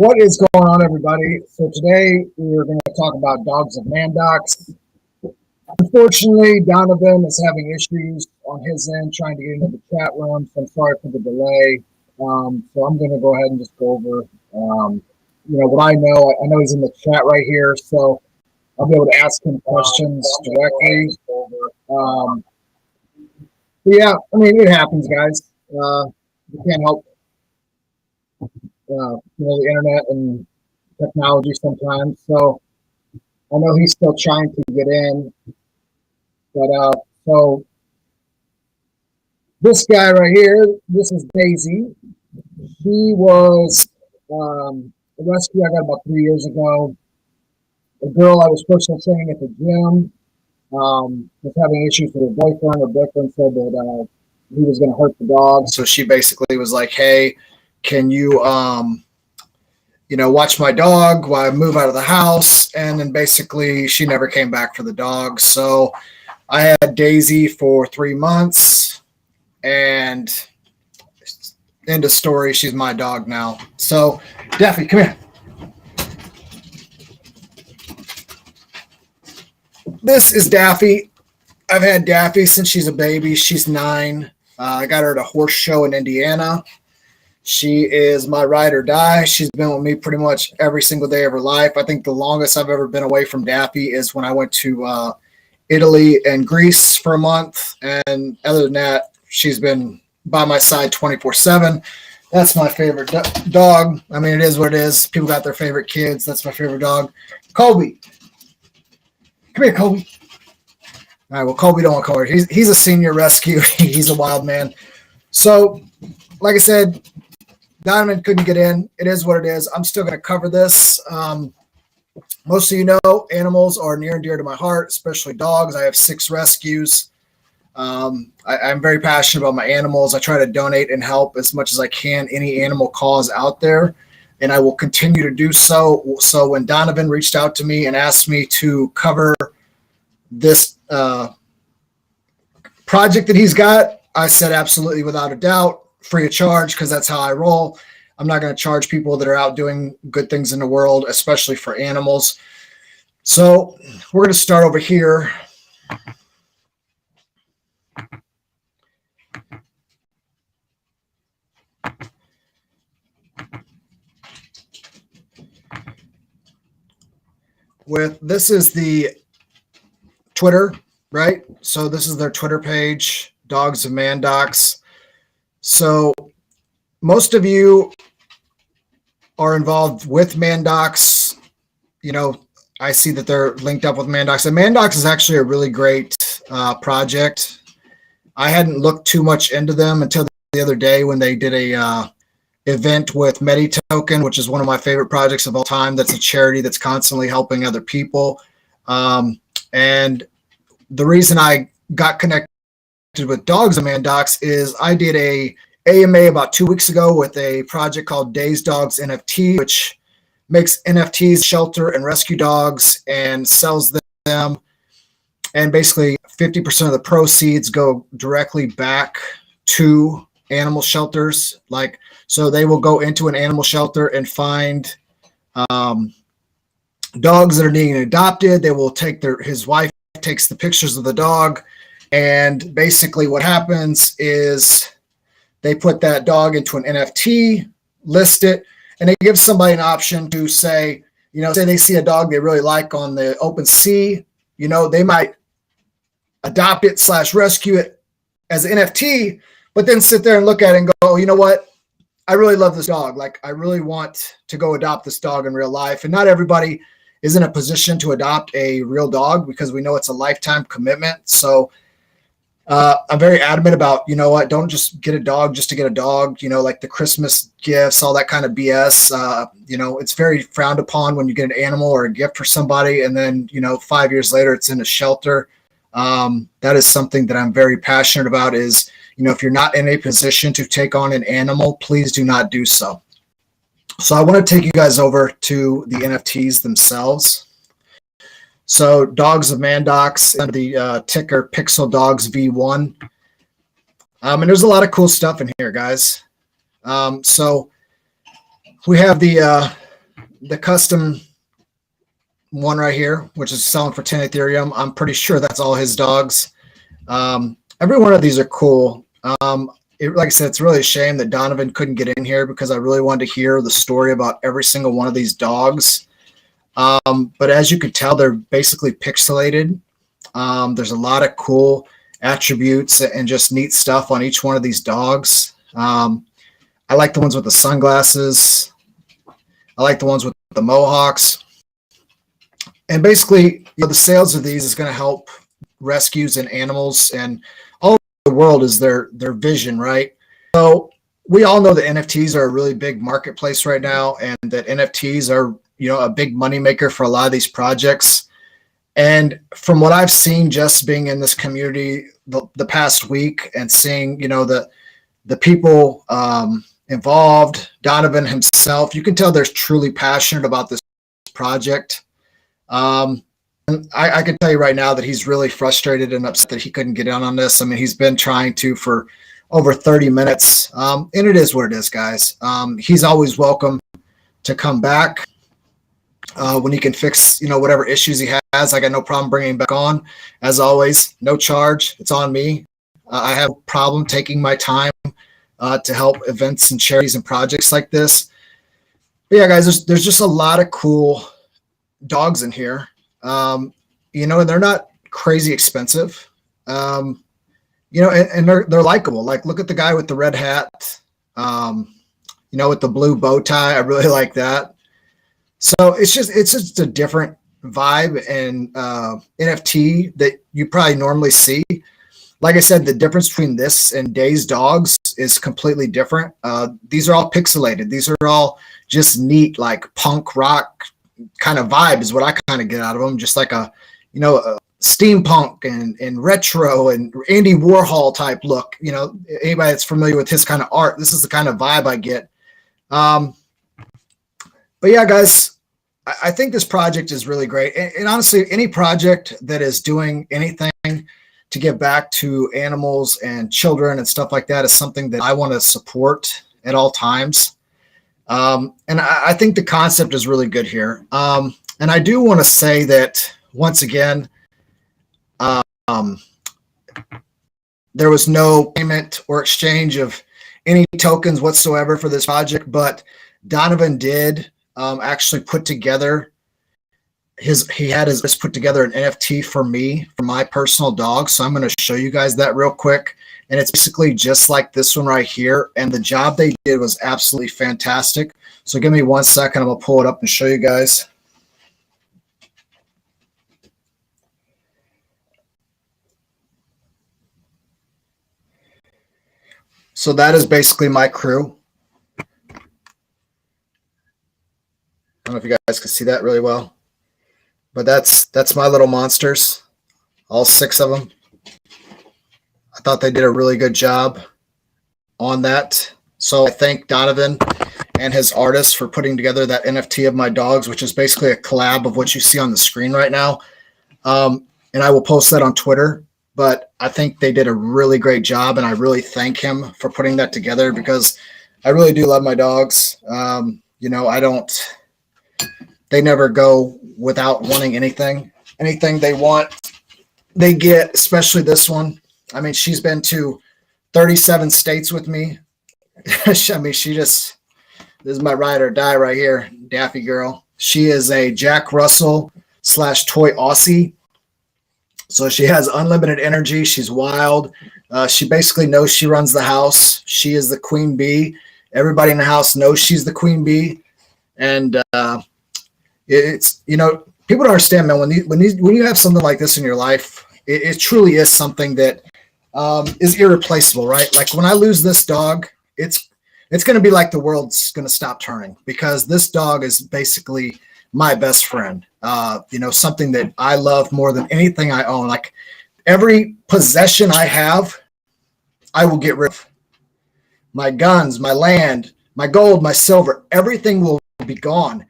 What is going on, everybody? So today we're going to talk about Dogs of Mandox. Unfortunately, Donovan is having issues on his end trying to get into the chat room, so I'm sorry for the delay. So I'm going to go ahead and just go over, what I know. I know he's in the chat right here, so I'll be able to ask him questions directly. Yeah, I mean, it happens, guys. You can't help, the internet and technology sometimes. So I know he's still trying to get in, but so this guy right here, this is Daisy. She was a rescue I got about 3 years ago. A girl I was personal training at the gym was having issues with her boyfriend. Her boyfriend said that he was going to hurt the dog. So she basically was like, hey, can you, watch my dog while I move out of the house? And then basically she never came back for the dog. So I had Daisy for 3 months, and end of story, she's my dog now. So Daffy, come here. This is Daffy. I've had Daffy since she's a baby. She's 9. I got her at a horse show in Indiana. She is my ride or die. She's been with me pretty much every single day of her life. I think the longest I've ever been away from Daffy is when I went to Italy and Greece for a month. And other than that, she's been by my side 24/7. That's my favorite dog. I mean, it is what it is. People got their favorite kids. That's my favorite dog. Kobe. Come here, Kobe. All right, well, Kobe don't want Kobe. He's a senior rescue. He's a wild man. So, like I said, Donovan couldn't get in. It is what it is. I'm still going to cover this. Most of you know animals are near and dear to my heart, especially dogs. I have 6 rescues. I'm very passionate about my animals. I try to donate and help as much as I can any animal cause out there, and I will continue to do so. So when Donovan reached out to me and asked me to cover this project that he's got, I said absolutely, without a doubt, free of charge, because that's how I roll. I'm not going to charge people that are out doing good things in the world, especially for animals. So we're going to start over here. This is the Twitter, right? So this is their Twitter page, Dogs of Mandox. So most of you are involved with Mandox. I see that they're linked up with Mandox. And Mandox is actually a really great project. I hadn't looked too much into them until the other day when they did a event with MediToken, which is one of my favorite projects of all time. That's a charity that's constantly helping other people. And the reason I got connected with Dogs of Mandox is I did a AMA about 2 weeks ago with a project called Days Dogs NFT, which makes NFTs, shelter and rescue dogs, and sells them. And basically 50% of the proceeds go directly back to animal shelters. So they will go into an animal shelter and find dogs that are being adopted. They will take his wife takes the pictures of the dog, and basically what happens is they put that dog into an NFT, list it, and they give somebody an option to say, say they see a dog they really like on the open sea, they might adopt it / rescue it as an NFT, but then sit there and look at it and go, oh, you know what? I really love this dog. I really want to go adopt this dog in real life. And not everybody is in a position to adopt a real dog because we know it's a lifetime commitment. So I'm very adamant about, don't just get a dog just to get a dog, like the Christmas gifts, all that kind of BS. It's very frowned upon when you get an animal or a gift for somebody and then, 5 years later it's in a shelter. That is something that I'm very passionate about is, if you're not in a position to take on an animal, please do not do so. So I want to take you guys over to the NFTs themselves. So Dogs of Mandox, under the ticker Pixel Dogs V1. And there's a lot of cool stuff in here, guys. So we have the the custom one right here, which is selling for 10 Ethereum. I'm pretty sure that's all his dogs. Every one of these are cool. Like I said, it's really a shame that Donovan couldn't get in here because I really wanted to hear the story about every single one of these dogs. But as you can tell, they're basically pixelated. There's a lot of cool attributes and just neat stuff on each one of these dogs. I like the ones with the sunglasses. I like the ones with the mohawks. And basically, the sales of these is going to help rescues and animals and all over the world is their vision, right? So we all know that NFTs are a really big marketplace right now, and that NFTs are, a big moneymaker for a lot of these projects. And from what I've seen just being in this community the past week and seeing, the people involved, Donovan himself, you can tell they're truly passionate about this project. And I can tell you right now that he's really frustrated and upset that he couldn't get in on this. I mean, he's been trying to for over 30 minutes. And it is what it is, guys. He's always welcome to come back when he can fix, whatever issues he has. I got no problem bringing him back on. As always, no charge. It's on me. I have no problem taking my time to help events and charities and projects like this. But yeah, guys, there's just a lot of cool dogs in here. And they're not crazy expensive. And they're likable. Like, look at the guy with the red hat, with the blue bow tie. I really like that. So it's just a different vibe and NFT that you probably normally see. Like I said, the difference between this and Day's dogs is completely different. These are all pixelated. These are all just neat, like punk rock kind of vibe is what I kind of get out of them. Just like a steampunk and retro and Andy Warhol type look. Anybody that's familiar with his kind of art, this is the kind of vibe I get. But yeah, guys, I think this project is really great. And honestly, any project that is doing anything to give back to animals and children and stuff like that is something that I want to support at all times. And I think the concept is really good here. And I do want to say that once again, there was no payment or exchange of any tokens whatsoever for this project, but Donovan did actually put together he had put together an NFT for me, for my personal dog. So I'm going to show you guys that real quick. And it's basically just like this one right here. And the job they did was absolutely fantastic. So give me 1 second. I'm going to pull it up and show you guys. So that is basically my crew. I don't know if you guys can see that really well. But that's my little monsters, all 6 of them. I thought they did a really good job on that. So I thank Donovan and his artists for putting together that NFT of my dogs, which is basically a collab of what you see on the screen right now. And I will post that on Twitter. But I think they did a really great job, and I really thank him for putting that together because I really do love my dogs. They never go without wanting anything. Anything they want, they get, especially this one. I mean, she's been to 37 states with me. I mean, this is my ride or die right here, Daffy girl. She is a Jack Russell / toy Aussie. So she has unlimited energy. She's wild. She basically knows she runs the house. She is the queen bee. Everybody in the house knows she's the queen bee. And it's, people don't understand, man, when you have something like this in your life, it truly is something that is irreplaceable, right? Like when I lose this dog, it's going to be like the world's going to stop turning because this dog is basically my best friend. Something that I love more than anything I own. Like every possession I have, I will get rid of. My guns, my land, my gold, my silver, everything will be gone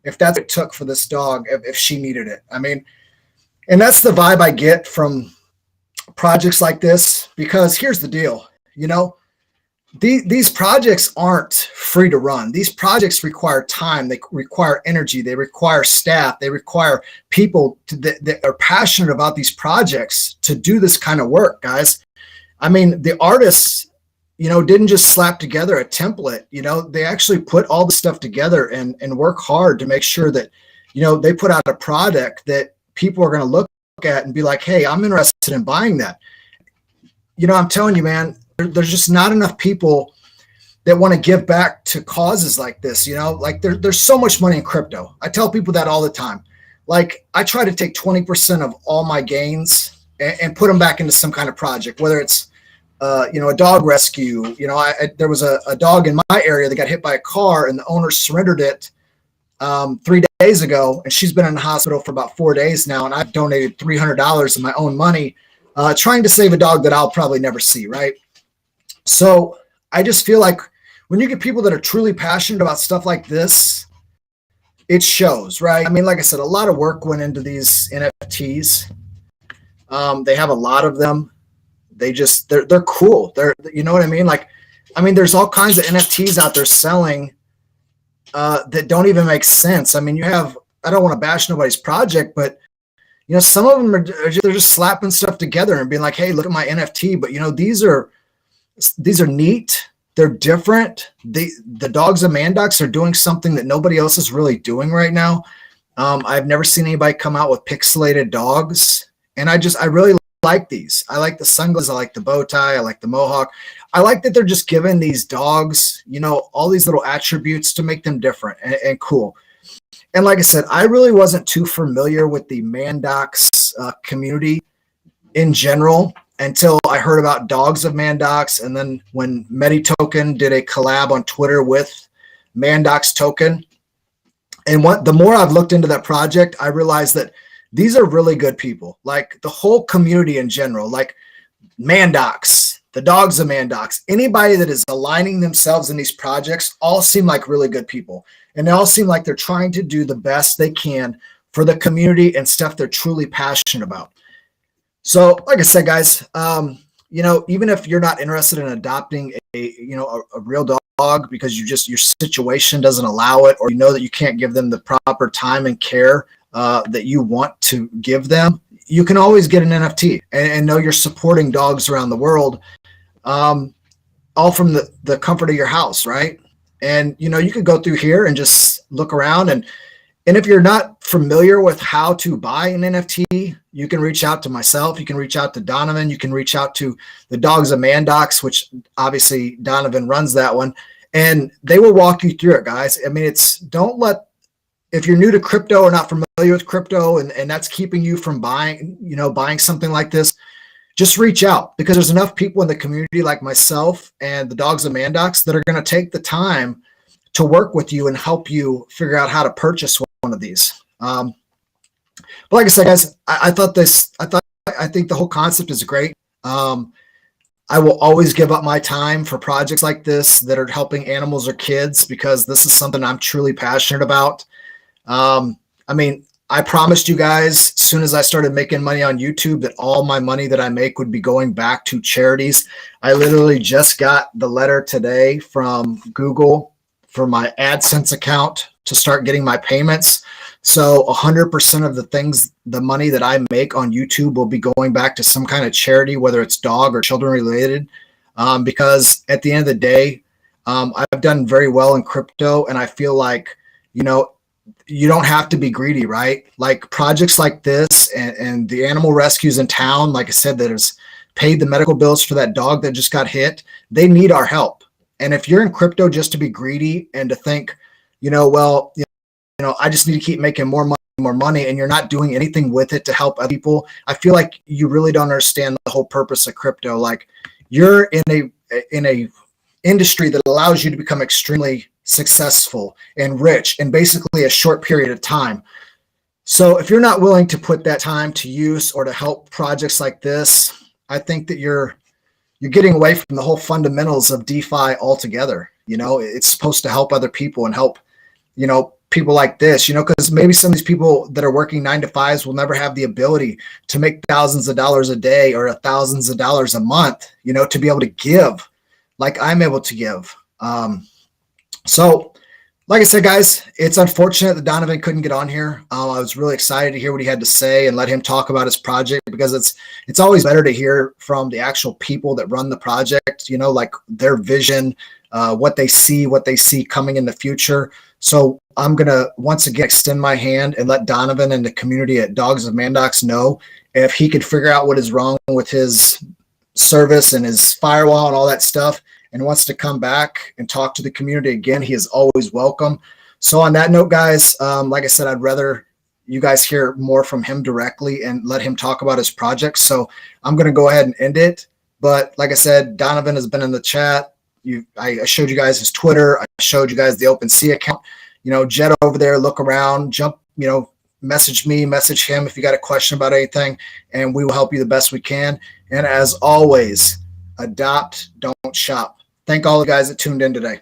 if that's what it took for this dog, if she needed it. I mean, and that's the vibe I get from projects like this, because here's the deal, these projects aren't free to run. These projects require time. They require energy. They require staff. They require people that are passionate about these projects to do this kind of work, guys. I mean, the artists, didn't just slap together a template. They actually put all the stuff together and work hard to make sure that, they put out a product that people are going to look at and be like, hey, I'm interested in buying that. I'm telling you, man, there's just not enough people that want to give back to causes like this. Like there's so much money in crypto. I tell people that all the time. Like I try to take 20% of all my gains and put them back into some kind of project, whether it's a dog rescue. There was a dog in my area that got hit by a car and the owner surrendered it 3 days ago, and she's been in the hospital for about 4 days now, and I've donated $300 of my own money trying to save a dog that I'll probably never see, right? So I just feel like when you get people that are truly passionate about stuff like this, it shows, right? I mean, like I said, a lot of work went into these NFTs. They have a lot of them. They're cool. You know what I mean? Like, I mean, there's all kinds of NFTs out there selling that don't even make sense. I mean, I don't want to bash nobody's project, but some of them they're just slapping stuff together and being like, hey, look at my NFT. But these are neat. They're different. The Dogs of Mandox are doing something that nobody else is really doing right now. I've never seen anybody come out with pixelated dogs. And I really like these. I like the sunglasses. I like the bow tie. I like the mohawk. I like that they're just giving these dogs, all these little attributes to make them different and cool. And like I said, I really wasn't too familiar with the Mandox community in general until I heard about Dogs of Mandox. And then when MediToken did a collab on Twitter with Mandox Token. And the more I've looked into that project, I realized that these are really good people. Like the whole community in general, like Mandox, the Dogs of Mandox, anybody that is aligning themselves in these projects all seem like really good people. And they all seem like they're trying to do the best they can for the community and stuff they're truly passionate about. So like I said, guys, even if you're not interested in adopting a real dog because your situation doesn't allow it, or that you can't give them the proper time and care that you want to give them, you can always get an NFT and know you're supporting dogs around the world, all from the comfort of your house, right? And, you could go through here and just look around. And if you're not familiar with how to buy an NFT, you can reach out to myself. You can reach out to Donovan. You can reach out to the Dogs of Mandox, which obviously Donovan runs that one. And they will walk you through it, guys. I mean, if you're new to crypto or not familiar with crypto and that's keeping you from buying something like this, just reach out, because there's enough people in the community like myself and the Dogs of Mandox that are going to take the time to work with you and help you figure out how to purchase one of these. But like I said, guys, I think the whole concept is great. I will always give up my time for projects like this that are helping animals or kids, because this is something I'm truly passionate about. I mean, I promised you guys as soon as I started making money on YouTube that all my money that I make would be going back to charities. I literally just got the letter today from Google for my AdSense account to start getting my payments. So 100% of the money that I make on YouTube will be going back to some kind of charity, whether it's dog or children related. Because at the end of the day, I've done very well in crypto, and I feel like, you don't have to be greedy, right? Like projects like this and the animal rescues in town, like I said, that has paid the medical bills for that dog that just got hit, they need our help. And if you're in crypto just to be greedy and to think, I just need to keep making more money, and you're not doing anything with it to help other people, I feel like you really don't understand the whole purpose of crypto. Like you're in a industry that allows you to become extremely successful and rich in basically a short period of time. So if you're not willing to put that time to use or to help projects like this, I think that you're getting away from the whole fundamentals of DeFi altogether. It's supposed to help other people and help, people like this, because maybe some of these people that are working 9 to 5s will never have the ability to make thousands of dollars a day or thousands of dollars a month, to be able to give like I'm able to give. So like I said, guys, it's unfortunate that Donovan couldn't get on here. I was really excited to hear what he had to say and let him talk about his project, because it's always better to hear from the actual people that run the project, you know, like their vision, what they see coming in the future. So I'm going to once again extend my hand and let Donovan and the community at Dogs of Mandox know if he could figure out what is wrong with his service and his firewall and all that stuff, and wants to come back and talk to the community again, he is always welcome. So on that note, guys, like I said, I'd rather you guys hear more from him directly and let him talk about his projects. So I'm going to go ahead and end it. But like I said, Donovan has been in the chat. I showed you guys his Twitter. I showed you guys the OpenSea account. You know, jet over there, look around, jump, you know, message me, message him if you got a question about anything, and we will help you the best we can. And as always, adopt, don't shop. Thank all the guys that tuned in today.